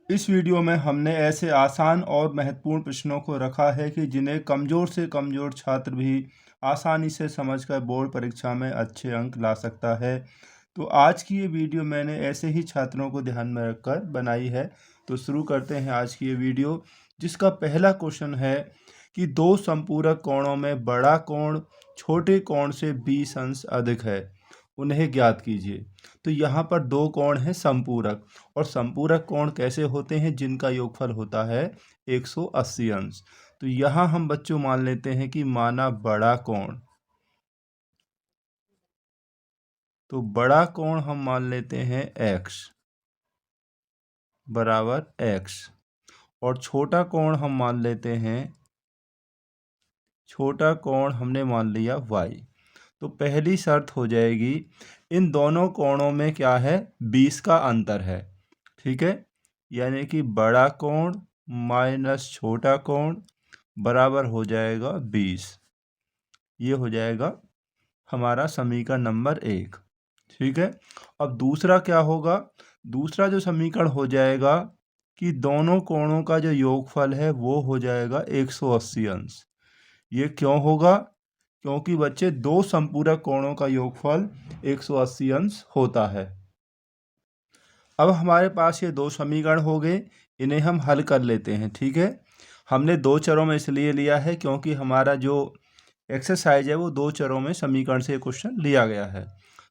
इस वीडियो में हमने ऐसे आसान और महत्वपूर्ण प्रश्नों को रखा है कि जिन्हें कमज़ोर से कमज़ोर छात्र भी आसानी से समझकर बोर्ड परीक्षा में अच्छे अंक ला सकता है। तो आज की ये वीडियो मैंने ऐसे ही छात्रों को ध्यान में रखकर बनाई है। तो शुरू करते हैं आज की ये वीडियो, जिसका पहला क्वेश्चन है कि दो संपूरक कोणों में बड़ा कोण छोटे कोण से 20 अंश अधिक है, उन्हें ज्ञात कीजिए। तो यहाँ पर दो कोण हैं संपूरक, और संपूरक कोण कैसे होते हैं? जिनका योगफल होता है 180 अंश। तो यहाँ हम बच्चों मान लेते हैं कि माना बड़ा कोण, तो बड़ा कोण हम मान लेते हैं x बराबर x, और छोटा कोण हम मान लेते हैं, छोटा कोण हमने मान लिया y। तो पहली शर्त हो जाएगी, इन दोनों कोणों में क्या है? 20 का अंतर है। ठीक है, यानी कि बड़ा कोण माइनस छोटा कोण बराबर हो जाएगा 20। ये हो जाएगा हमारा समीकरण नंबर 1। ठीक है, अब दूसरा क्या होगा? दूसरा जो समीकरण हो जाएगा कि दोनों कोणों का जो योगफल है वो हो जाएगा 180 अंश। ये क्यों होगा? क्योंकि बच्चे दो संपूरक कोणों का योगफल 180 अंश होता है। अब हमारे पास ये दो समीकरण हो गए, इन्हें हम हल कर लेते हैं। ठीक है, हमने दो चरों में इसलिए लिया है क्योंकि हमारा जो एक्सरसाइज है वो दो चरों में समीकरण से क्वेश्चन लिया गया है।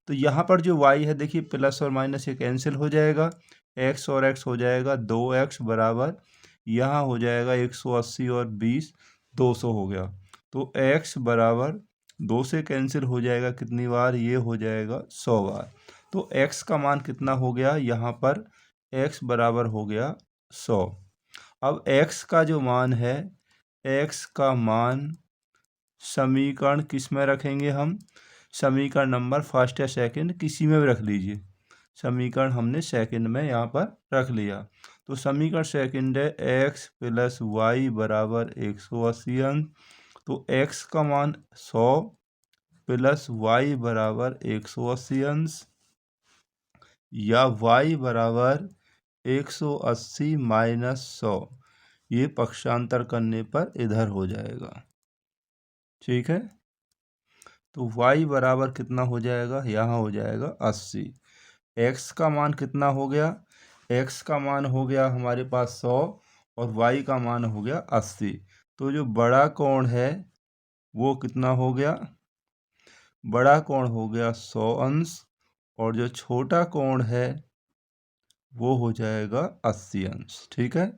तो यहाँ पर जो y है, देखिए प्लस और माइनस ये कैंसिल हो जाएगा, x और x हो जाएगा 2x बराबर, यहाँ हो जाएगा 180 और 20 200 हो गया। तो x बराबर 2 से कैंसिल हो जाएगा कितनी बार? ये हो जाएगा 100 बार। तो x का मान कितना हो गया? यहाँ पर x बराबर हो गया 100। अब x का जो मान है, x का मान समीकरण किस में रखेंगे हम? समीकरण नंबर फर्स्ट या सेकंड किसी में भी रख लीजिए। समीकरण हमने सेकंड में यहाँ पर रख लिया। तो समीकरण सेकंड है x प्लस वाई बराबर 180 अंश। तो x का मान 100 प्लस y बराबर 180 अंश, या y बराबर 180 माइनस 100। ये पक्षांतर करने पर इधर हो जाएगा। ठीक है, तो y बराबर कितना हो जाएगा? यहाँ हो जाएगा 80। x का मान कितना हो गया? x का मान हो गया हमारे पास 100 और y का मान हो गया 80। तो जो बड़ा कोण है वो कितना हो गया? बड़ा कोण हो गया 100 अंश, और जो छोटा कोण है वो हो जाएगा 80 अंश। ठीक है,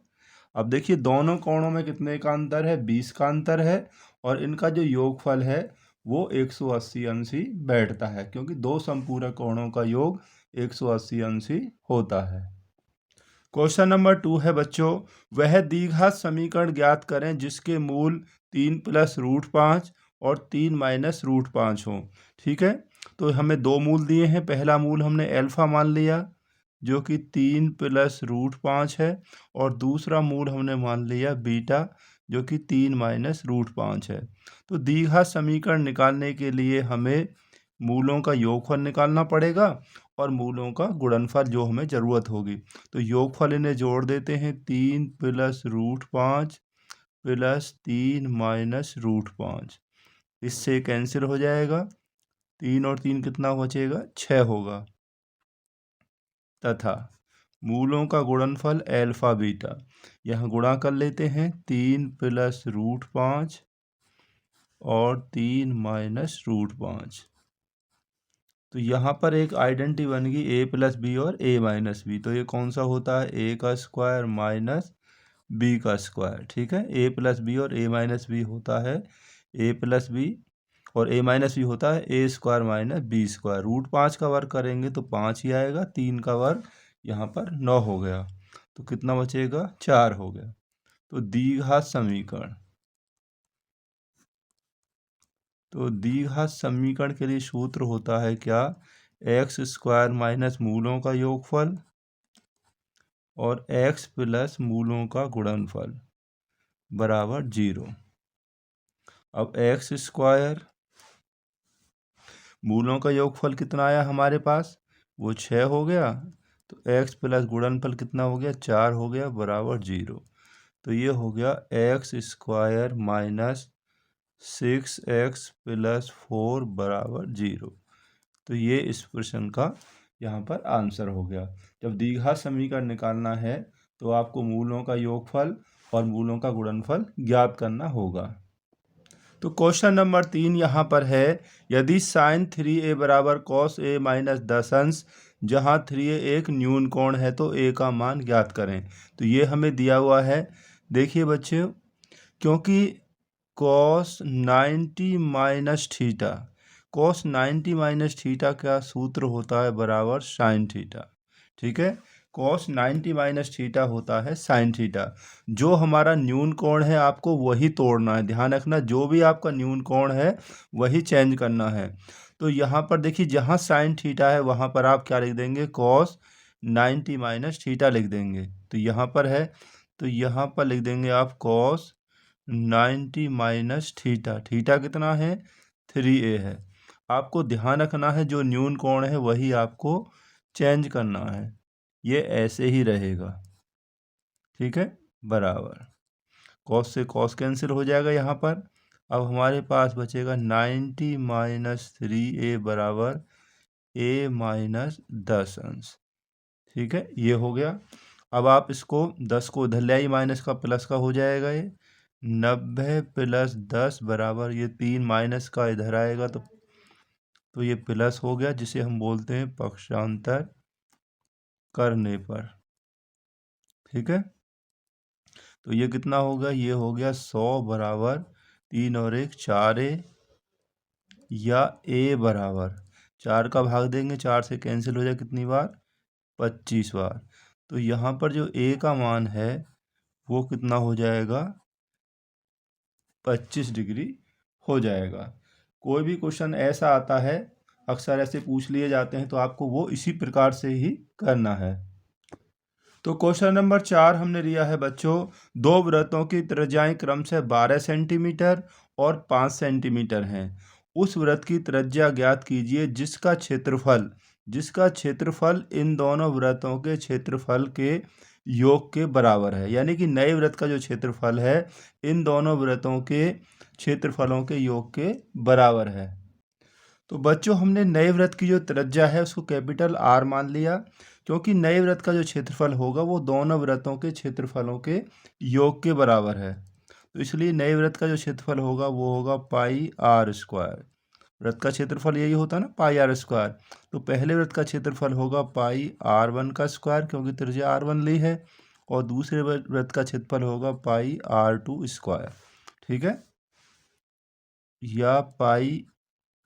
अब देखिए दोनों कोणों में कितने का अंतर है? 20 का अंतर है, और इनका जो योगफल है वो 180 अंश ही बैठता है, क्योंकि दो संपूरक कोणों का योग 180 अंश ही होता है। क्वेश्चन नंबर 2 है बच्चों, वह द्विघात समीकरण ज्ञात करें जिसके मूल 3 प्लस रूट 5 और 3 माइनस रूट 5 हो। ठीक है, तो हमें दो मूल दिए हैं। पहला मूल हमने अल्फा मान लिया जो कि 3 प्लस रूट 5 है, और दूसरा मूल हमने मान लिया बीटा जो कि 3 माइनस रूट 5 है। तो द्विघात समीकरण निकालने के लिए हमें मूलों का योगफल निकालना पड़ेगा और मूलों का गुणनफल जो हमें ज़रूरत होगी। तो योगफल इन्हें जोड़ देते हैं, 3 plus root 5 plus 3 minus root 5, इससे कैंसिल हो जाएगा। 3 और 3 कितना बचेगा? 6 होगा। तथा मूलों का गुणनफल अल्फा बीटा, यहाँ गुणा कर लेते हैं, 3 प्लस रूट 5 और 3 माइनस रूट 5। तो यहाँ पर एक आइडेंटिटी बन गई a प्लस बी और a माइनस बी। तो ये कौन सा होता है? a का स्क्वायर माइनस b का स्क्वायर। ठीक है, a प्लस बी और a माइनस बी होता है a प्लस बी, और a माइनस बी होता है a square minus B square. Root 5 का वर्ग करेंगे तो 5 ही आएगा, 3 का वर्ग यहाँ पर 9 हो गया, तो कितना बचेगा? 4 हो गया। तो द्विघात समीकरण, तो द्विघात समीकरण के लिए सूत्र होता है क्या? एक्स स्क्वायर माइनस मूलों का योगफल और x प्लस मूलों का गुणनफल बराबर 0। अब एक्स स्क्वायर, मूलों का योगफल कितना आया हमारे पास? वो 6 हो गया, तो x प्लस गुणनफल कितना हो गया, 4 हो गया बराबर 0। तो ये हो गया x square minus 6x plus 4 बराबर 0। तो ये इस प्रश्न का यहाँ पर आंसर हो गया। जब द्विघात समीकरण निकालना है तो आपको मूलों का योगफल और मूलों का गुणनफल ज्ञात करना होगा। तो क्वेश्चन नंबर 3 यहाँ पर है, यदि साइन 3a बराबर कॉस a माइनस 10 अंश, जहाँ 3a एक न्यून कोण है तो a का मान ज्ञात करें। तो ये हमें दिया हुआ है। देखिए बच्चों, क्योंकि cos 90 minus theta, cos 90 minus theta का सूत्र होता है बराबर साइन थीटा। ठीक है, कॉस 90 माइनस थीटा होता है साइन थीटा। जो हमारा न्यून कोण है आपको वही तोड़ना है, ध्यान रखना, जो भी आपका न्यून कोण है वही चेंज करना है। तो यहाँ पर देखिए, जहाँ साइन थीटा है वहाँ पर आप क्या लिख देंगे, कॉस 90 माइनस थीटा लिख देंगे। तो यहाँ पर है, तो यहाँ पर लिख देंगे आप कॉस 90 माइनस थीटा। थीटा कितना है, 3a है। आपको ध्यान रखना है जो न्यून कोण है वही आपको चेंज करना है, ये ऐसे ही रहेगा। ठीक है, बराबर कॉस से कॉस कैंसिल हो जाएगा यहाँ पर। अब हमारे पास बचेगा 90 माइनस 3a बराबर a माइनस 10 अंश। ठीक है, ये हो गया। अब आप इसको 10 को उधर ले आइए, माइनस का प्लस का हो जाएगा। ये 90 प्लस 10 बराबर, ये 3 माइनस का इधर आएगा तो ये प्लस हो गया, जिसे हम बोलते हैं पक्षांतर करने पर। ठीक है, तो ये कितना होगा, ये हो गया 100 बराबर 3 और 1 4a, या a बराबर 4 का भाग देंगे, 4 से कैंसिल हो जाए कितनी बार, 25 बार। तो यहाँ पर जो a का मान है वो कितना हो जाएगा, 25 डिग्री हो जाएगा। कोई भी क्वेश्चन ऐसा आता है, अक्सर ऐसे पूछ लिए जाते हैं, तो आपको वो इसी प्रकार से ही करना है। तो क्वेश्चन नंबर 4 हमने लिया है बच्चों, दो वृत्तों की त्रिज्याएं क्रमशः 12 सेंटीमीटर और 5 सेंटीमीटर हैं। उस वृत्त की त्रिज्या ज्ञात कीजिए जिसका क्षेत्रफल इन दोनों वृत्तों के क्षेत्रफल के योग के बराबर है। यानी कि नए वृत्त का जो क्षेत्रफल है इन दोनों वृत्तों के क्षेत्रफलों के योग के बराबर है। तो बच्चों, हमने नए वृत्त की जो त्रिज्या है उसको कैपिटल R मान लिया, क्योंकि नए वृत्त का जो क्षेत्रफल होगा वो दोनों वृत्तों के क्षेत्रफलों के योग के बराबर है। तो इसलिए नए वृत्त का जो क्षेत्रफल होगा वो होगा पाई आर स्क्वायर। वृत्त का क्षेत्रफल यही होता है ना, पाई आर स्क्वायर। तो पहले वृत्त का क्षेत्रफल होगा पाई R1 का स्क्वायर, क्योंकि त्रिज्या R1 ली है, और दूसरे वृत्त का क्षेत्रफल होगा पाई R2 स्क्वायर। ठीक है, या पाई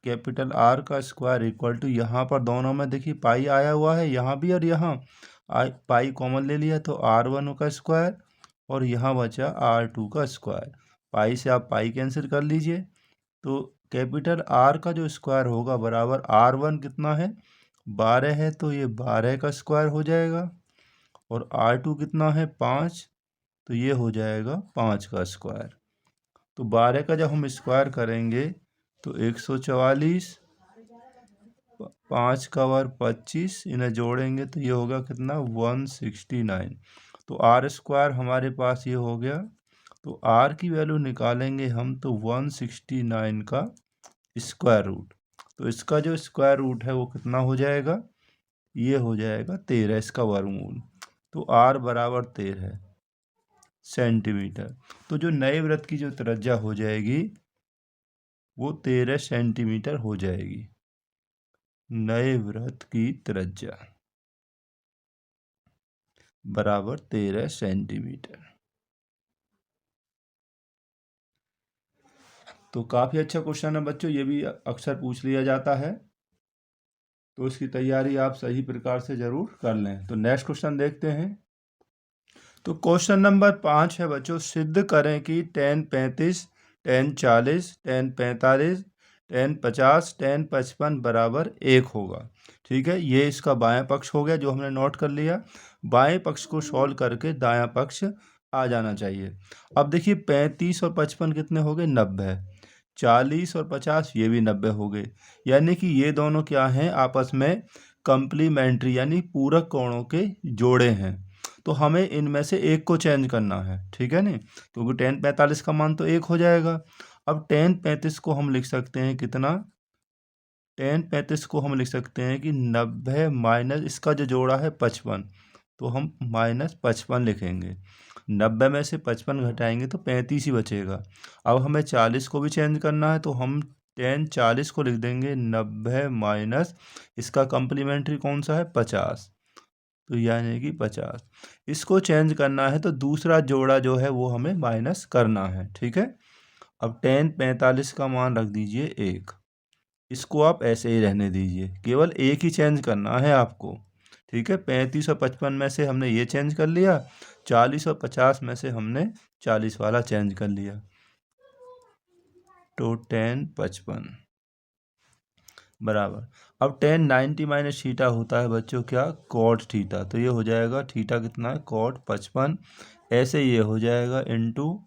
कैपिटल R का स्क्वायर इक्वल टू, यहाँ पर दोनों में देखिए पाई आया हुआ है, यहाँ भी और यहाँ पाई कॉमन ले लिया तो R1 का स्क्वायर, और यहाँ बचा R2 का स्क्वायर। पाई से आप पाई कैंसिल कर लीजिए, तो कैपिटल R का जो स्क्वायर होगा बराबर R1 कितना है, 12 है, तो ये 12 का स्क्वायर हो जाएगा, और R2 कितना है, 5, तो ये हो जाएगा 5 का स्क्वायर। तो 12 का जब हम स्क्वायर करेंगे तो 144, 5 का वर्ग 25, इन्हें जोड़ेंगे तो ये होगा कितना, 169। तो आर स्क्वायर हमारे पास ये हो गया। तो आर की वैल्यू निकालेंगे हम तो 169 का स्क्वायर रूट। तो इसका जो स्क्वायर रूट है वो कितना हो जाएगा, ये हो जाएगा 13, इसका वर्गमूल। तो आर बराबर 13 सेंटीमीटर। तो जो नए वृत्त की जो त्रिज्या हो जाएगी वो 13 सेंटीमीटर हो जाएगी, नए वृत्त की त्रिज्या बराबर 13 सेंटीमीटर। तो काफ़ी अच्छा क्वेश्चन है बच्चों, ये भी अक्सर पूछ लिया जाता है, तो इसकी तैयारी आप सही प्रकार से ज़रूर कर लें। तो नेक्स्ट क्वेश्चन देखते हैं। तो क्वेश्चन नंबर 5 है बच्चों, सिद्ध करें कि tan 35, tan 40, tan 45, tan 50, tan 55 बराबर 1 होगा। ठीक है, ये इसका बायां पक्ष हो गया जो हमने नोट कर लिया। बाएं पक्ष को सॉल्व करके दायां पक्ष आ जाना चाहिए। अब देखिए 35 और 55 कितने हो गए, 90। 40 और 50 ये भी 90 हो गए, यानी कि ये दोनों क्या हैं, आपस में कंप्लीमेंट्री यानी पूरक कोणों के जोड़े हैं, तो हमें इनमें से एक को चेंज करना है, ठीक है नहीं, क्योंकि tan 45 का मान तो 1 हो जाएगा। अब tan 35 को हम लिख सकते हैं कितना, tan 35 को हम लिख सकते हैं कि 90 माइनस इसका जो जोड़ा है 55, तो हम -55 लिखेंगे। 90 में से 55 घटाएंगे तो 35 ही बचेगा। अब हमें 40 को भी चेंज करना है, तो हम tan 40 को लिख देंगे 90 माइनस इसका कंप्लीमेंट्री कौन सा है 50, तो यानी कि 50। इसको चेंज करना है तो दूसरा जोड़ा जो है वो हमें माइनस करना है, ठीक है। अब tan 45 का मान रख दीजिए 1, इसको आप ऐसे ही रहने दीजिए, केवल एक ही चेंज करना है आपको, ठीक है। 35 और 55 में से हमने ये चेंज कर लिया, 40 और 50 में से हमने 40 वाला चेंज कर लिया, तो tan 55 बराबर। अब tan 90 माइनस थीटा होता है बच्चों क्या, cot थीटा, तो ये हो जाएगा थीटा कितना है cot 55, ऐसे ये हो जाएगा इंटू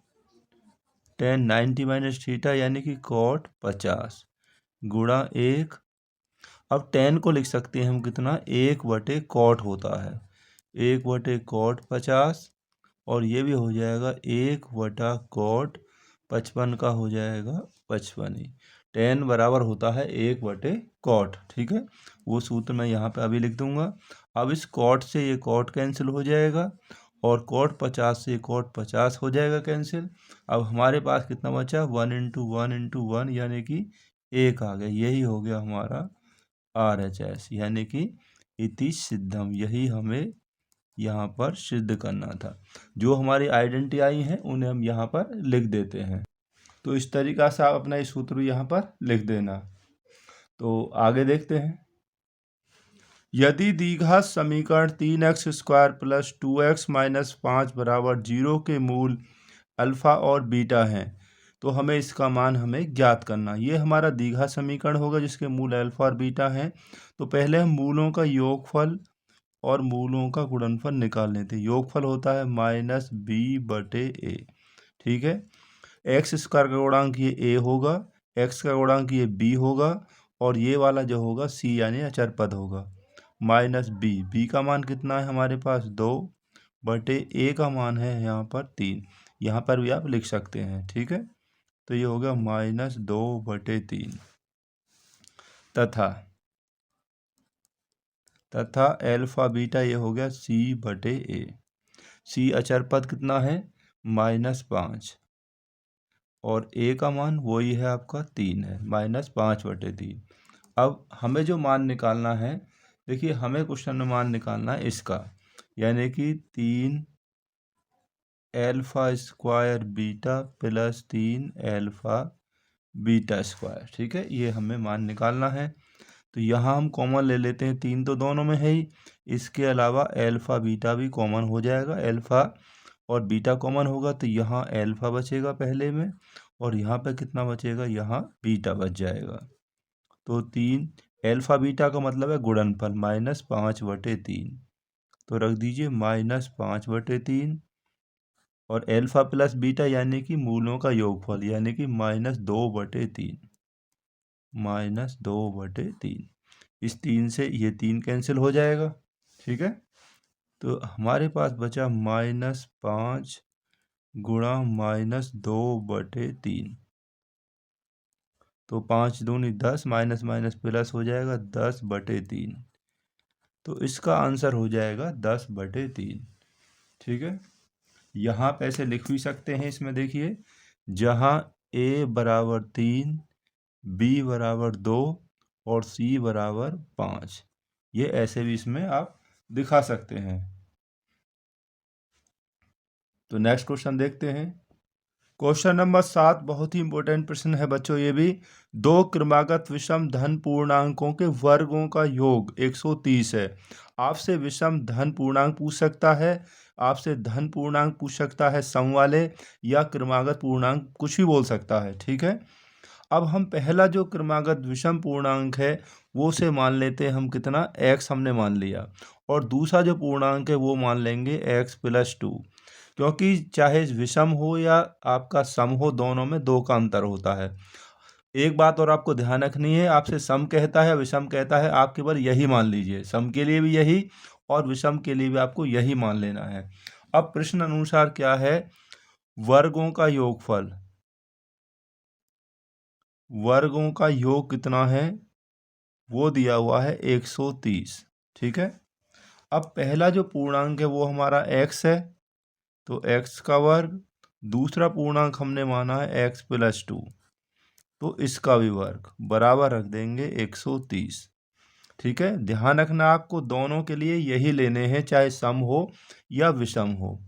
tan 90 माइनस थीटा यानी कि cot 50 गुणा 1। अब tan को लिख सकते हैं हम कितना, 1/cot होता है, 1/cot 50, और ये भी हो जाएगा 1/cot 55 का हो जाएगा 55 ही। tan बराबर होता है 1/cot, ठीक है। वो सूत्र मैं यहाँ पे अभी लिख दूंगा। अब इस cot से ये cot कैंसिल हो जाएगा, और cot 50 से cot 50 हो जाएगा कैंसिल। अब हमारे पास कितना बचा, 1 × 1 × 1 यानी कि 1 आ गया। यही हो गया हमारा RHS, यानी कि इति सिद्धम, यही हमें यहाँ पर सिद्ध करना था। जो हमारी आइडेंटिटी आई हैं उन्हें हम यहाँ पर लिख देते हैं। तो इस तरीक़ा से आप अपना ये सूत्र यहाँ पर लिख देना। तो आगे देखते हैं। यदि द्विघात समीकरण 3x² + 2x - 5 = 0 के मूल अल्फ़ा और बीटा हैं, तो हमें इसका मान हमें ज्ञात करना। ये हमारा द्विघात समीकरण होगा जिसके मूल अल्फ़ा और बीटा हैं। तो पहले हम मूलों का योगफल और मूलों का गुणनफल निकाल लेते हैं। योगफल होता है -b/a, ठीक है। x² का गुणांक ये a होगा, x का गुणांक ये b होगा, और ये वाला जो होगा c यानी अचर पद होगा, -b का मान कितना है हमारे पास 2/a का मान है यहाँ पर 3, यहाँ पर भी आप लिख सकते हैं, ठीक है। तो ये हो गया -2/3, तथा अल्फ़ा बीटा ये हो गया c/a। c अचर पद कितना है -5, और a का मान वही है आपका 3 है, -5/3। अब हमें जो मान निकालना है, देखिए हमें क्वेश्चन में मान निकालना है इसका, यानी कि 3 α² बीटा + 3 α β², ठीक है। ये हमें मान निकालना है। तो यहाँ हम कॉमन ले लेते हैं, 3 तो दोनों में है ही, इसके अलावा अल्फ़ा बीटा भी कॉमन हो जाएगा। अल्फ़ा और बीटा कॉमन होगा तो यहाँ अल्फ़ा बचेगा पहले में, और यहाँ पे कितना बचेगा, यहाँ बीटा बच जाएगा। तो 3 अल्फ़ा बीटा का मतलब है गुणनफल, -5/3, तो रख दीजिए -5/3, और अल्फ़ा प्लस बीटा यानी कि मूलों का योगफल, यानी कि -2/3, -2/3। इस 3 से ये 3 कैंसिल हो जाएगा, ठीक है। तो हमारे पास बचा -5 गुणा -2/3, तो 5 दूनी 10, माइनस माइनस प्लस हो जाएगा 10/3, तो इसका आंसर हो जाएगा 10/3, ठीक है। यहाँ पे ऐसे लिख भी सकते हैं, इसमें देखिए जहाँ a = 3, b = 2 और c = 5, ये ऐसे भी इसमें आप दिखा सकते हैं। तो नेक्स्ट क्वेश्चन देखते हैं। क्वेश्चन नंबर 7 बहुत ही इंपॉर्टेंट प्रश्न है बच्चों। ये भी 2 क्रमागत विषम धन पूर्णांकों के वर्गों का योग 130 है। आपसे विषम धन पूर्णांक पूछ सकता है, आपसे धन पूर्णांक पूछ सकता है सम वाले, या क्रमागत पूर्णांक कुछ भी बोल सकता है, ठीक है। अब हम पहला जो क्रमागत विषम पूर्णांक है वो से मान लेते हैं हम कितना, x हमने मान लिया, और दूसरा जो पूर्णांक है वो मान लेंगे x + 2, क्योंकि चाहे विषम हो या आपका सम हो, दोनों में 2 का अंतर होता है। एक बात और आपको ध्यान रखनी है, आपसे सम कहता है विषम कहता है, आप केवल यही मान लीजिए, सम के लिए भी यही और विषम के लिए भी आपको यही मान लेना है। अब प्रश्न अनुसार क्या है, वर्गों का योगफल, वर्गों का योग कितना है, वो दिया हुआ है 130। ठीक है, अब पहला जो पूर्णांक है वो हमारा x है, तो x का वर्ग, दूसरा पूर्णांक हमने माना है x+2, तो इसका भी वर्ग बराबर रख देंगे 130। ठीक है, ध्यान रखना आपको दोनों के लिए यही लेने हैं, चाहे सम हो या विषम हो।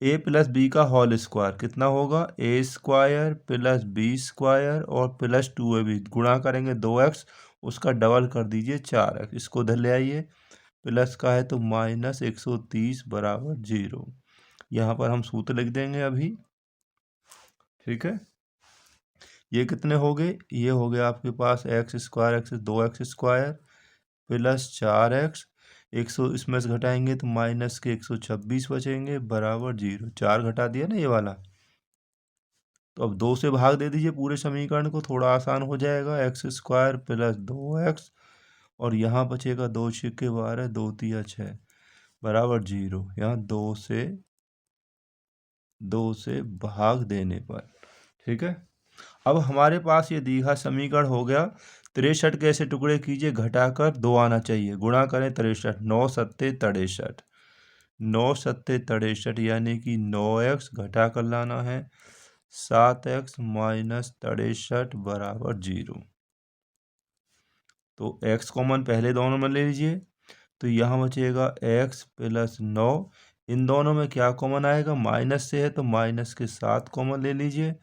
a+b का होल स्क्वायर कितना होगा, a² + b² और +2ab, गुणा करेंगे 2x, उसका डबल कर दीजिए 4x, इसको उधर ले आइए, प्लस का है तो -130 बराबर 0। यहाँ पर हम सूत्र लिख देंगे अभी। ठीक है, ये कितने हो गए, ये हो गया आपके पास x² 2x² प्लस 4x, 100 इसमें से घटाएंगे तो माइनस के 126 बचेंगे बराबर 0। 4 घटा दिया ना ये वाला, तो अब 2 से भाग दे दीजिए पूरे समीकरण को, थोड़ा आसान हो जाएगा, x² + 2x और यहाँ बचेगा 2 × 6 = 12, 2 × 3 = 6 बराबर 0। यहाँ 2 से भाग देने पर। ठीक है, अब हमारे पास ये दीघा समीकरण हो गया। 63 के ऐसे टुकड़े कीजिए, घटाकर 2 आना चाहिए, गुणा करें 63, 9 सत्ते 63, 9 सत्ते 63 यानी कि 9x घटा कर लाना है, 7x - 63 बराबर 0। तो x कॉमन पहले दोनों में ले लीजिए, तो यहाँ बचेगा x + 9, इन दोनों में क्या कॉमन आएगा, माइनस से है तो माइनस के 7 कॉमन ले लीजिए,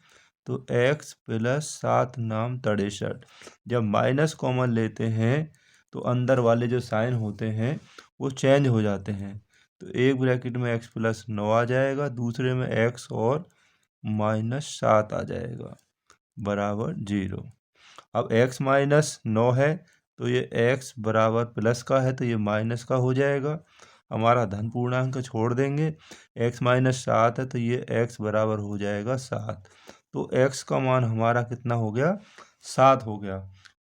तो x + 7 नाम 63। जब माइनस कॉमन लेते हैं तो अंदर वाले जो साइन होते हैं वो चेंज हो जाते हैं, तो एक ब्रैकेट में x + 9 आ जाएगा, दूसरे में x और -7 आ जाएगा बराबर 0। अब x - 9 है तो ये x बराबर प्लस का है तो ये माइनस का हो जाएगा, हमारा धन पूर्णांक छोड़ देंगे, x - 7 है तो ये x बराबर हो जाएगा 7। तो x का मान हमारा कितना हो गया, 7 हो गया,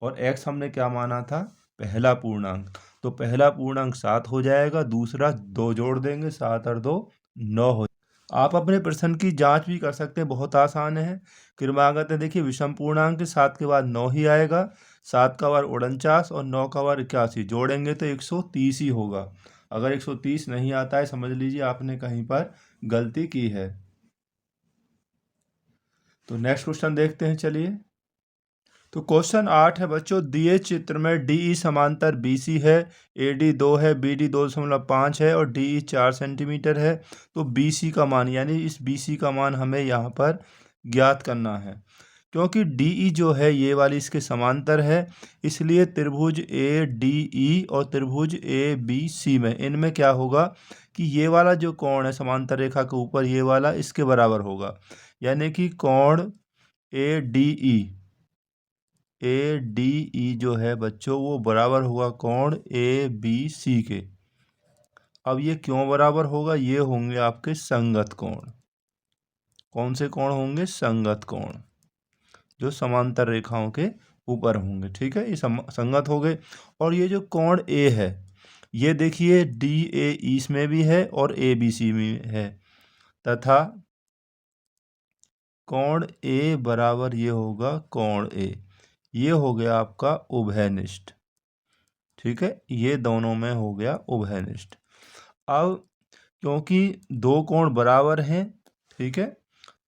और x हमने क्या माना था, पहला पूर्णांक, तो पहला पूर्णांक 7 हो जाएगा, दूसरा 2 जोड़ देंगे, 7 और 2 9 हो। आप अपने प्रश्न की जांच भी कर सकते हैं, बहुत आसान है। क्रमागत है, देखिए विषम पूर्णांक 7 के बाद 9 ही आएगा, 7 का वार 49 और 9 का वार 81, जोड़ेंगे तो 130 ही होगा। अगर 130 नहीं आता है समझ लीजिए आपने कहीं पर गलती की है। तो नेक्स्ट क्वेश्चन देखते हैं, चलिए। तो क्वेश्चन 8 है बच्चों, दिए चित्र में DE समांतर BC है, AD 2 है, BD 2.5 है और DE 4 सेंटीमीटर है। तो BC का मान, यानी इस BC का मान हमें यहाँ पर ज्ञात करना है। क्योंकि DE जो है ये वाली इसके समांतर है, इसलिए त्रिभुज ADE और त्रिभुज ABC में, इनमें क्या होगा कि ये वाला जो कोण है समांतर रेखा के ऊपर, ये वाला इसके बराबर होगा, यानी कि कोण ADE जो है बच्चों वो बराबर होगा कोण ABC के। अब ये क्यों बराबर होगा, ये होंगे आपके संगत कोण। कौन से कोण होंगे, संगत कोण, जो समांतर रेखाओं के ऊपर होंगे। ठीक है, ये संगत हो गए। और ये जो कोण A है, ये देखिए DAE इसमें भी है और ABC में है, तथा कोण A बराबर ये होगा कोण A, ये हो गया आपका उभयनिष्ठ। ठीक है, ये दोनों में हो गया उभयनिष्ठ। अब क्योंकि दो कोण बराबर हैं, ठीक है,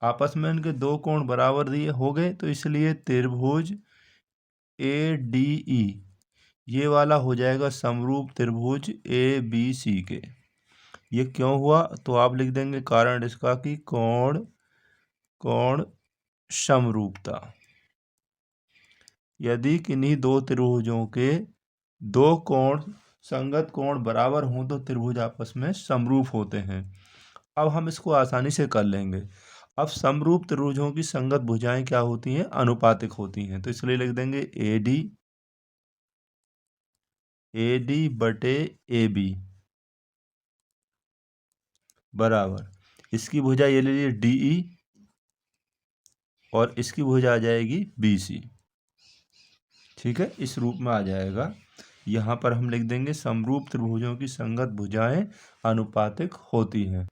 आपस में इनके दो कोण बराबर दिए हो गए, तो इसलिए त्रिभुज ADE ये वाला हो जाएगा समरूप त्रिभुज ABC के। ये क्यों हुआ, तो आप लिख देंगे कारण इसका कि कोण समरूपता। यदि किन्हीं दो त्रिभुजों के दो कोण संगत कोण बराबर हों तो त्रिभुज आपस में समरूप होते हैं। अब हम इसको आसानी से कर लेंगे। अब समरूप त्रिभुजों की संगत भुजाएं क्या होती हैं, अनुपातिक होती हैं, तो इसलिए लिख देंगे AD बटे AB बराबर, इसकी भुजा ये ले लीजिए DE और इसकी भुजा आ जाएगी BC। ठीक है, इस रूप में आ जाएगा। यहाँ पर हम लिख देंगे समरूप त्रिभुजों की संगत भुजाएं अनुपातिक होती हैं।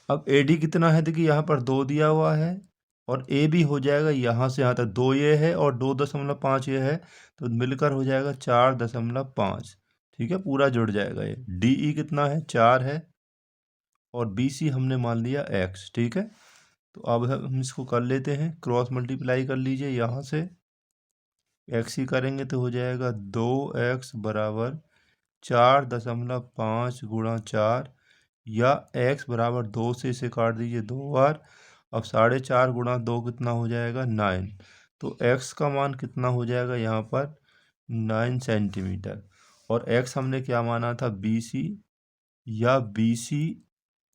अब AD कितना है, देखिए यहाँ पर 2 दिया हुआ है और AB हो जाएगा यहाँ से यहाँ तक 2 ये है और 2.5 ये है, तो मिलकर हो जाएगा 4.5। ठीक है, पूरा जुड़ जाएगा ये। DE कितना है, 4 है और BC हमने मान लिया x। ठीक है, तो अब हम इसको कर लेते हैं, क्रॉस मल्टीप्लाई कर लीजिए। यहाँ से x ही करेंगे तो हो जाएगा 2x बराबर 4.5 गुणा 4, या x बराबर 2 से इसे काट दीजिए 2 बार। अब 4.5 गुणा 2 कितना हो जाएगा, 9। तो x का मान कितना हो जाएगा यहाँ पर, 9 सेंटीमीटर। और x हमने क्या माना था, BC, या BC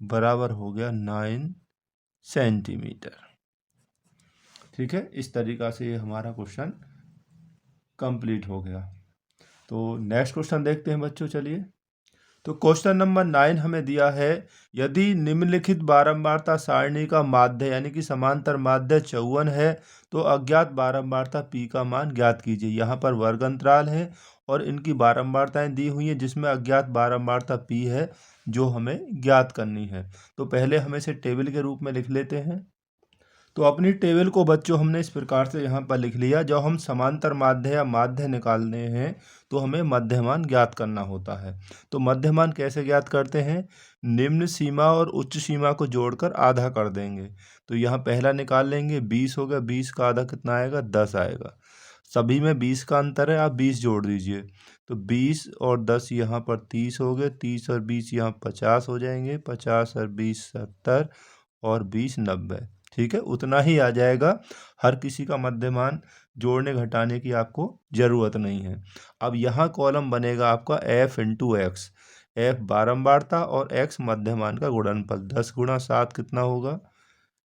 बराबर हो गया 9 सेंटीमीटर। ठीक है, इस तरीक़ा से ये हमारा क्वेश्चन कंप्लीट हो गया। तो नेक्स्ट क्वेश्चन देखते हैं बच्चों, चलिए। तो क्वेश्चन नंबर 9 हमें दिया है, यदि निम्नलिखित बारंबारता सारणी का माध्य यानी कि समांतर माध्य 54 है तो अज्ञात बारंबारता p का मान ज्ञात कीजिए। यहाँ पर वर्ग अंतराल है और इनकी बारंबारताएं दी हुई हैं जिसमें अज्ञात बारंबारता p है जो हमें ज्ञात करनी है। तो पहले हम इसे टेबल के रूप में लिख लेते हैं। तो अपनी टेबल को बच्चों हमने इस प्रकार से यहाँ पर लिख लिया। जब हम समांतर माध्य या माध्य निकालने हैं तो हमें मध्यमान ज्ञात करना होता है। तो मध्यमान कैसे ज्ञात करते हैं, निम्न सीमा और उच्च सीमा को जोड़कर आधा कर देंगे। तो यहाँ पहला निकाल लेंगे, 20 हो गया, 20 का आधा कितना आएगा, 10 आएगा। सभी में 20 का अंतर है, आप 20 जोड़ दीजिए। तो 20 और 10 यहाँ पर 30 हो गए, 30 और 20 यहाँ 50 हो जाएंगे, 50 और 20 70 और 20 90। ठीक है, उतना ही आ जाएगा। हर किसी का मध्यमान जोड़ने घटाने की आपको ज़रूरत नहीं है। अब यहाँ कॉलम बनेगा आपका f इंटू एक्स। f बारंबारता और x मध्यमान का गुणनफल। 10 गुणा 7 कितना होगा,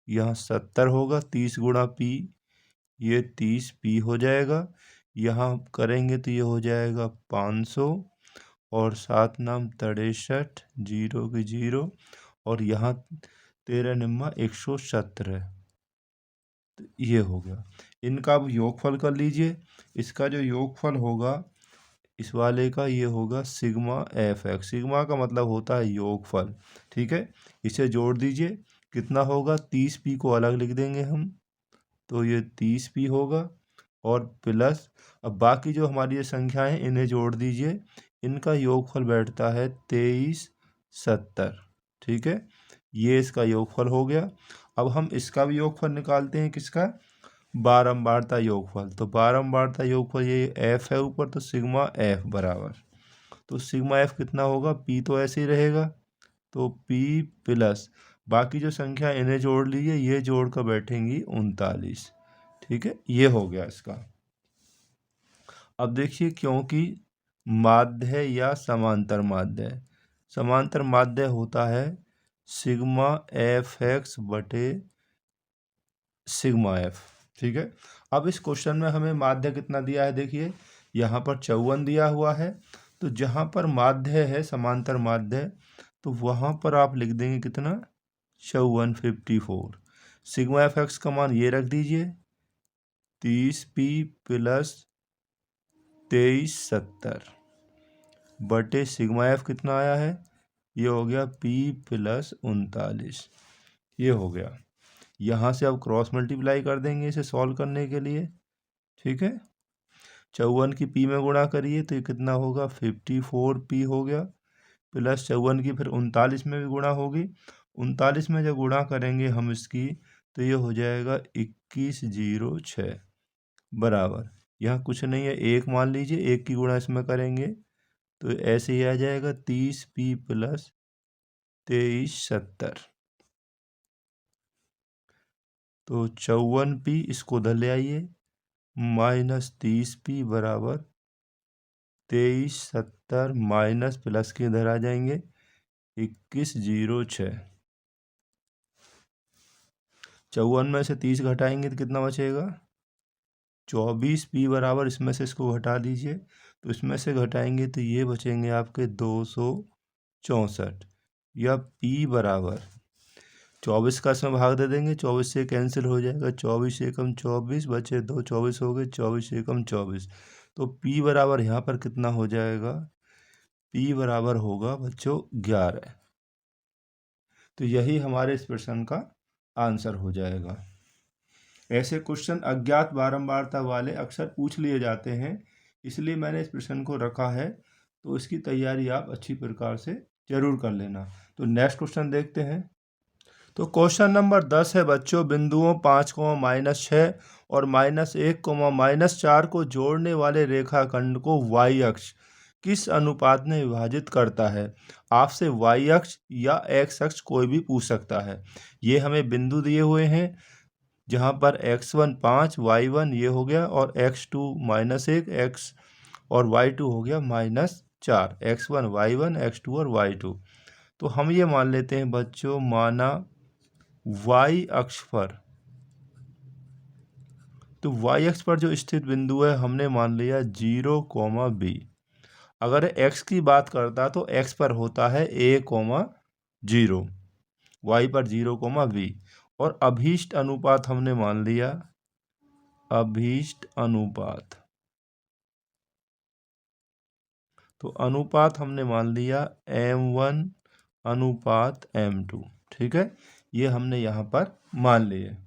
यहाँ 70 होगा। 30 गुणा p, ये 30 p हो जाएगा। यहाँ करेंगे तो ये हो जाएगा 500 और 7 नाम 63, 0 की 0 और यहाँ 13 निम्मा 117। तो ये हो गया। इनका अब योगफल कर लीजिए। इसका जो योगफल होगा इस वाले का, ये होगा सिग्मा एफ एक्स। सिग्मा का मतलब होता है योगफल। ठीक है, इसे जोड़ दीजिए, कितना होगा, 30p को अलग लिख देंगे हम, तो ये 30p होगा और प्लस, अब बाकी जो हमारी ये संख्याएं इन्हें जोड़ दीजिए। इनका योगफल बैठता है 2370। ठीक है, ये इसका योगफल हो गया। अब हम इसका भी योगफल निकालते हैं, किसका, बारंबारता योगफल। तो बारंबारता योगफल ये f है ऊपर, तो सिग्मा f बराबर, तो सिग्मा f कितना होगा, p तो ऐसे ही रहेगा, तो p प्लस बाकी जो संख्या इन्हें जोड़ लीजिए, ये जोड़ कर बैठेंगी 39। ठीक है, ये हो गया इसका। अब देखिए, क्योंकि माध्य या समांतर माध्य, समांतर माध्य होता है सिग्मा एफ एक्स बटे सिग्मा एफ। ठीक है, अब इस क्वेश्चन में हमें माध्य कितना दिया है, देखिए यहाँ पर 54 दिया हुआ है। तो जहाँ पर माध्य है समांतर माध्य, तो वहाँ पर आप लिख देंगे कितना, 5454। सिग्मा एफ एक्स का मान ये रख दीजिए 30p प्लस 2370 बटे सिग्मा एफ कितना आया है, ये हो गया p प्लस 39। ये हो गया। यहाँ से अब क्रॉस मल्टीप्लाई कर देंगे इसे सॉल्व करने के लिए। ठीक है, 54 की p में गुणा करिए तो ये कितना होगा, 54p हो गया, प्लस 54 की फिर 39 में भी गुणा होगी। 39 में जब गुणा करेंगे हम इसकी, तो ये हो जाएगा 2106 बराबर, यहाँ कुछ नहीं है, 1 मान लीजिए, 1 की गुणा इसमें करेंगे तो ऐसे ही आ जाएगा 30p प्लस 2370। तो 54p इसको उधर ले आइए, माइनस 30p बराबर 2370 माइनस प्लस के इधर आ जाएंगे 2106। 54 में से 30 घटाएंगे तो कितना बचेगा, 24p बराबर, इसमें से इसको घटा दीजिए, तो इसमें से घटाएंगे तो ये बचेंगे आपके 264, या p बराबर 24 का इसमें भाग दे देंगे, 24 से कैंसिल हो जाएगा, 24 एकम 24 बचे 2, 24 हो गए, 24 एकम 24। तो P बराबर यहाँ पर कितना हो जाएगा? P बराबर होगा बच्चों 11। तो यही हमारे इस प्रश्न का आंसर हो जाएगा। ऐसे क्वेश्चन अज्ञात बारंबारता वाले अक्सर पूछ लिए जाते हैं, इसलिए मैंने इस प्रश्न को रखा है। तो इसकी तैयारी आप अच्छी प्रकार से जरूर कर लेना। तो नेक्स्ट क्वेश्चन देखते हैं। तो क्वेश्चन नंबर 10 है बच्चों, बिंदुओं 5, -6 और -1, -4 को जोड़ने वाले रेखाखंड को y अक्ष किस अनुपात में विभाजित करता है? आपसे y अक्ष या x अक्ष कोई भी पूछ सकता है। ये हमें बिंदु दिए हुए हैं, जहाँ पर x1 5, y1 ये हो गया, और x2 -1, x और y2 हो गया -4, x1 y1 x2 और y2। तो हम ये मान लेते हैं बच्चों, माना y अक्ष पर, तो y अक्ष पर जो स्थित बिंदु है हमने मान लिया 0, b। अगर x की बात करता तो x पर होता है a, 0, y पर 0, b। और अभीष्ट अनुपात हमने मान लिया, अभीष्ट अनुपात, तो अनुपात हमने मान लिया m1 अनुपात m2। ठीक है, ये हमने यहाँ पर मान लिए।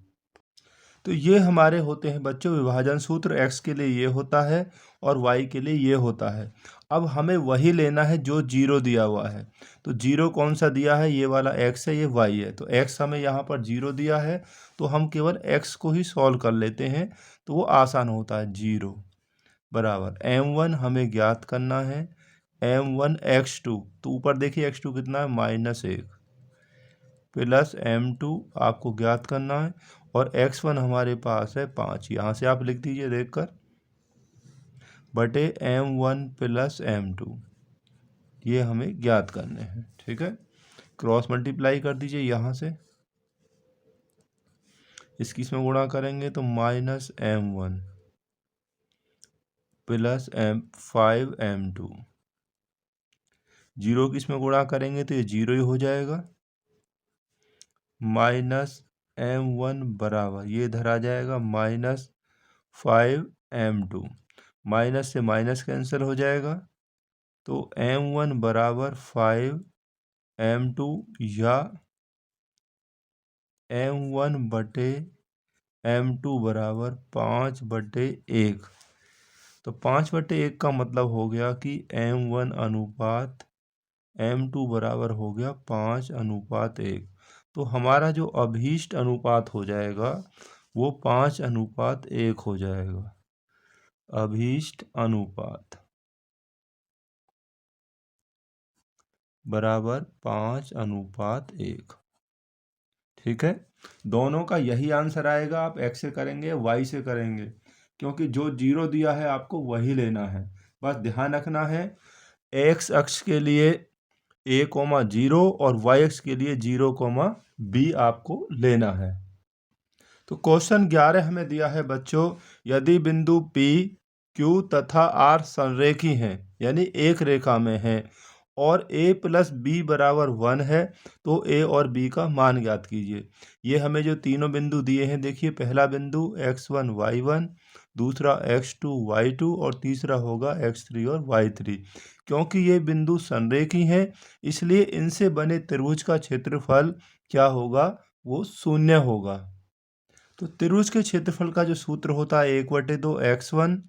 तो ये हमारे होते हैं बच्चों विभाजन सूत्र। x के लिए ये होता है और y के लिए ये होता है। अब हमें वही लेना है जो 0 दिया हुआ है। तो 0 कौन सा दिया है? ये वाला x है, ये y है। तो x हमें यहाँ पर 0 दिया है, तो हम केवल x को ही सॉल्व कर लेते हैं, तो वो आसान होता है। 0 बराबर m1 हमें ज्ञात करना है, m1 x2, तो ऊपर देखिए x2 कितना है? -1, प्लस m2 आपको ज्ञात करना है, और x1 हमारे पास है 5। यहाँ से आप लिख दीजिए देखकर, बटे m1 प्लस m2, ये हमें ज्ञात करने हैं। ठीक है, क्रॉस मल्टीप्लाई कर दीजिए यहाँ से, इसकी इसमें गुणा करेंगे तो -m1 प्लस 5m2, 0 की इसमें गुणा करेंगे तो ये 0 ही हो जाएगा, -m1 बराबर ये इधर आ जाएगा -5m2, माइनस से माइनस कैंसिल हो जाएगा, तो m1 बराबर 5m2 या m1 बटे m2 बराबर 5/1। तो 5/1 का मतलब हो गया कि m1 अनुपात m2 बराबर हो गया 5:1। तो हमारा जो अभीष्ट अनुपात हो जाएगा वो 5:1 हो जाएगा। अभीष्ट अनुपात बराबर 5:1। ठीक है, दोनों का यही आंसर आएगा। आप x से करेंगे या y से करेंगे, क्योंकि जो 0 दिया है आपको वही लेना है। बस ध्यान रखना है, x अक्ष के लिए a, 0 और y अक्ष के लिए 0, b आपको लेना है। तो क्वेश्चन 11 हमें दिया है बच्चों, यदि बिंदु P, Q तथा R संरेखी हैं, यानी एक रेखा में हैं, और a प्लस b बराबर 1 है, तो a और b का मान ज्ञात कीजिए। ये हमें जो तीनों बिंदु दिए हैं, देखिए पहला बिंदु x1 y1, दूसरा x2 y2 और तीसरा होगा x3 और y3। क्योंकि ये बिंदु संरेखी हैं, इसलिए इनसे बने त्रिभुज का क्षेत्रफल क्या होगा? वो 0 होगा। तो त्रिभुज के क्षेत्रफल का जो सूत्र होता है 1/2 x1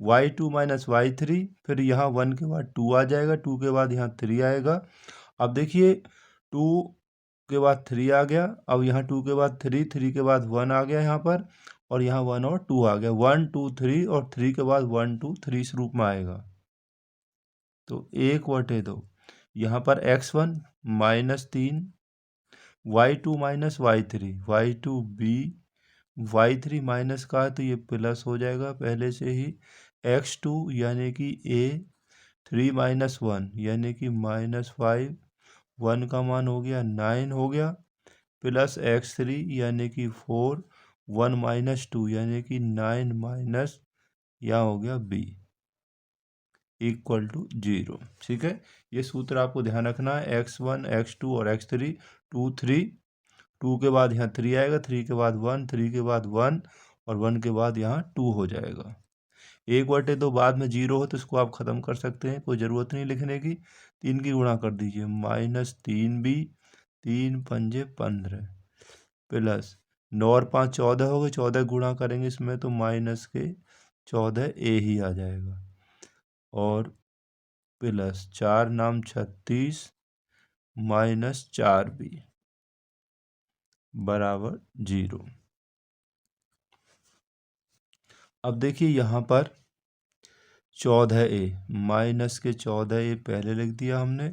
y2 माइनस y3, फिर यहाँ 1 के बाद 2 आ जाएगा, 2 के बाद यहाँ 3 आएगा। अब देखिए 2 के बाद 3 आ गया, अब यहाँ 2 के बाद 3, 3 के बाद 1 आ गया यहाँ पर, और यहाँ 1 और 2 आ गया। 1 2 3 और 3 के बाद 1 2 3 इस रूप में आएगा। तो 1/2 यहाँ पर x1 -3, y2 minus y3, y2 b, y3 minus का है तो ये प्लस हो जाएगा पहले से ही, x2 यानी कि a, 3 - 1 यानी कि -5, 1 का मान हो गया 9 हो गया, प्लस x3 यानी कि 4, 1 - 2 यानी कि 9 माइनस यहाँ हो गया b = 0। ठीक है, ये सूत्र आपको ध्यान रखना है। x1 x2 और x3, 2 3 2 के बाद यहाँ 3 आएगा, 3 के बाद 1, 3 के बाद 1 और 1 के बाद यहाँ 2 हो जाएगा। 1/2 बाद में 0 हो तो इसको आप ख़त्म कर सकते हैं, कोई ज़रूरत नहीं लिखने की। 3 की गुणा कर दीजिए, -3b, 3 पंजे 15 प्लस 9 और 5 14 हो गए, 14 गुणा करेंगे इसमें तो माइनस के 14a ही आ जाएगा और प्लस 4 नाम 36 -4b बराबर 0। अब देखिए यहाँ पर 14a माइनस के 14a पहले लिख दिया हमने,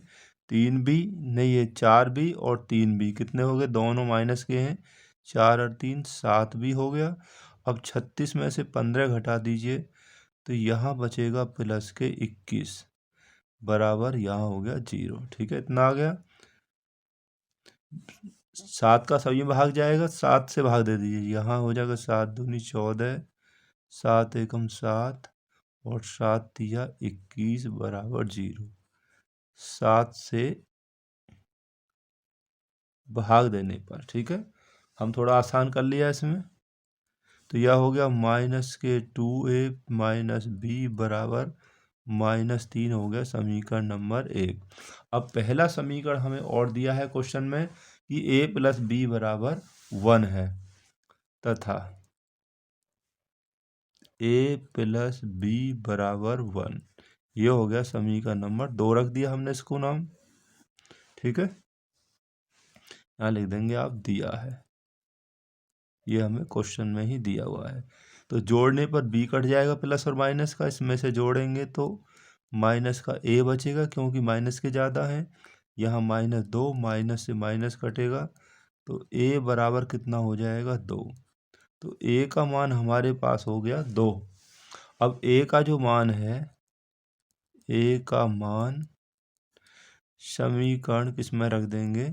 3b नहीं है 4b और 3b कितने हो गए, दोनों माइनस के हैं, 4 और 3 7b हो गया। अब 36 में से 15 घटा दीजिए तो यहाँ बचेगा प्लस के 21 बराबर यहाँ हो गया 0। ठीक है, इतना आ गया। 7 का सभी में भाग जाएगा, 7 से भाग दे दीजिए, यहाँ हो जाएगा 7 दूनी 14, 7 एकम 7 और 7 तिया 21 बराबर 0। 7 से भाग देने पर, ठीक है, हम थोड़ा आसान कर लिया इसमें, तो यह हो गया माइनस के 2a माइनस b बराबर -3 हो गया समीकरण नंबर 1। अब पहला समीकरण हमें और दिया है क्वेश्चन में कि a + b बराबर 1 है तथा a + b बराबर 1, ये हो गया समीकरण नंबर 2, रख दिया हमने इसको नाम। ठीक है, यहाँ लिख देंगे आप दिया है, ये हमें क्वेश्चन में ही दिया हुआ है। तो जोड़ने पर b कट जाएगा प्लस और माइनस का, इसमें से जोड़ेंगे तो माइनस का a बचेगा क्योंकि माइनस के ज़्यादा है, यहाँ -2 माइनस से माइनस कटेगा तो a बराबर कितना हो जाएगा 2। तो a का मान हमारे पास हो गया 2। अब a का जो मान है, a का मान समीकरण किस में रख देंगे,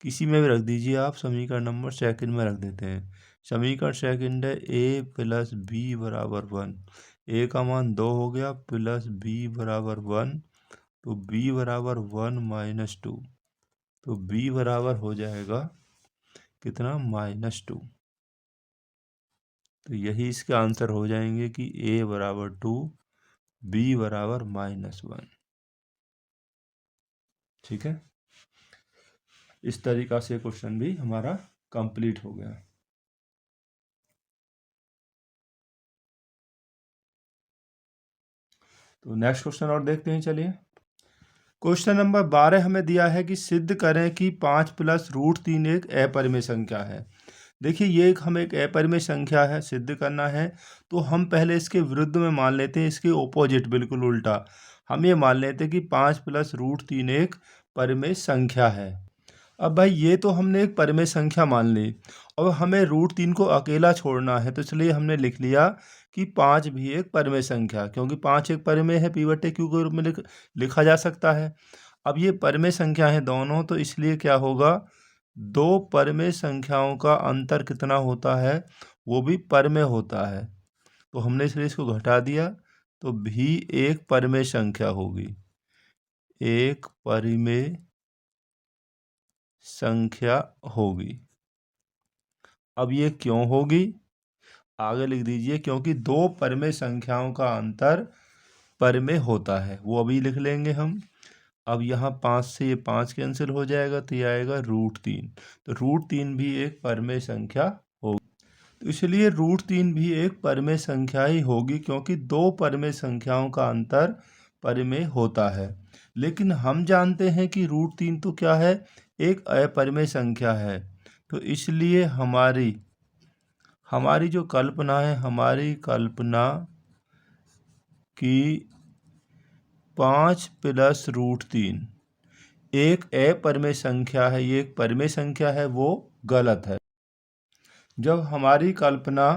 किसी में भी रख दीजिए आप, समीकरण नंबर सेकंड में रख देते हैं। समीकरण सेकंड है a + b बराबर 1, a का मान 2 हो गया प्लस b बराबर 1, तो b बराबर 1 - 2, तो b बराबर हो जाएगा कितना -2। तो यही इसके आंसर हो जाएंगे कि a बराबर 2, b बराबर -1। ठीक है, इस तरीक़ा से क्वेश्चन भी हमारा कंप्लीट हो गया। तो नेक्स्ट क्वेश्चन और देखते हैं, चलिए। क्वेश्चन नंबर 12 हमें दिया है कि सिद्ध करें कि 5 + √3 एक अपरिमेय संख्या है। देखिए ये हमें एक अपरिमेय संख्या है, सिद्ध करना है, तो हम पहले इसके विरुद्ध में मान लेते हैं, इसके ओपोजिट बिल्कुल उल्टा हम ये मान लेते हैं कि 5 + √3 एक परिमेय संख्या है। अब भाई ये तो हमने एक परिमेय संख्या मान ली, अब हमें √3 को अकेला छोड़ना है, तो इसलिए हमने लिख लिया कि 5 भी एक परिमेय संख्या, क्योंकि 5 एक परिमेय है, p/q के रूप में लिखा जा सकता है। अब ये परिमेय संख्या है दोनों, तो इसलिए क्या होगा, दो परिमेय संख्याओं का अंतर कितना होता है, वो भी परिमेय होता है, तो हमने इसलिए इसको घटा दिया, तो भी एक परिमेय संख्या होगी, एक परिमेय संख्या होगी। अब ये क्यों होगी, आगे लिख दीजिए, क्योंकि दो परिमेय संख्याओं का अंतर परिमेय होता है, वो अभी लिख लेंगे हम। अब यहाँ 5 से ये 5 कैंसिल हो जाएगा, तो ये आएगा √3, तो √3 भी एक परिमेय संख्या होगी। तो इसलिए √3 भी एक परिमेय संख्या ही होगी, क्योंकि दो परिमेय संख्याओं का अंतर परिमेय होता है। लेकिन हम जानते हैं कि √3 तो क्या है, एक अपरिमेय संख्या है, तो इसलिए हमारी जो कल्पना है, हमारी कल्पना कि 5 + √3 एक अपरिमेय संख्या है, ये एक परिमेय संख्या है, वो गलत है। जब हमारी कल्पना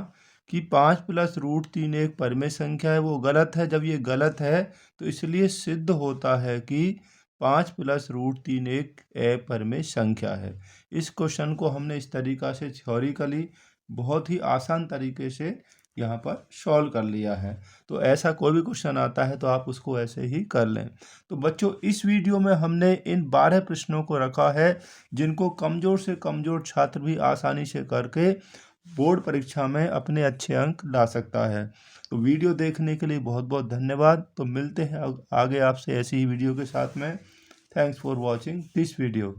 कि 5 + √3 एक परिमेय संख्या है, वो गलत है, जब ये गलत है तो इसलिए सिद्ध होता है कि 5 + √3 एक अपरिमेय संख्या है। इस क्वेश्चन को हमने इस तरीक़ा से थ्योरिकली बहुत ही आसान तरीके से यहाँ पर सॉल्व कर लिया है। तो ऐसा कोई भी क्वेश्चन आता है तो आप उसको ऐसे ही कर लें। तो बच्चों, इस वीडियो में हमने इन 12 प्रश्नों को रखा है जिनको कमज़ोर से कमज़ोर छात्र भी आसानी से करके बोर्ड परीक्षा में अपने अच्छे अंक ला सकता है। तो वीडियो देखने के लिए बहुत बहुत धन्यवाद। तो मिलते हैं आगे आपसे ऐसी ही वीडियो के साथ में। Thanks for watching this video.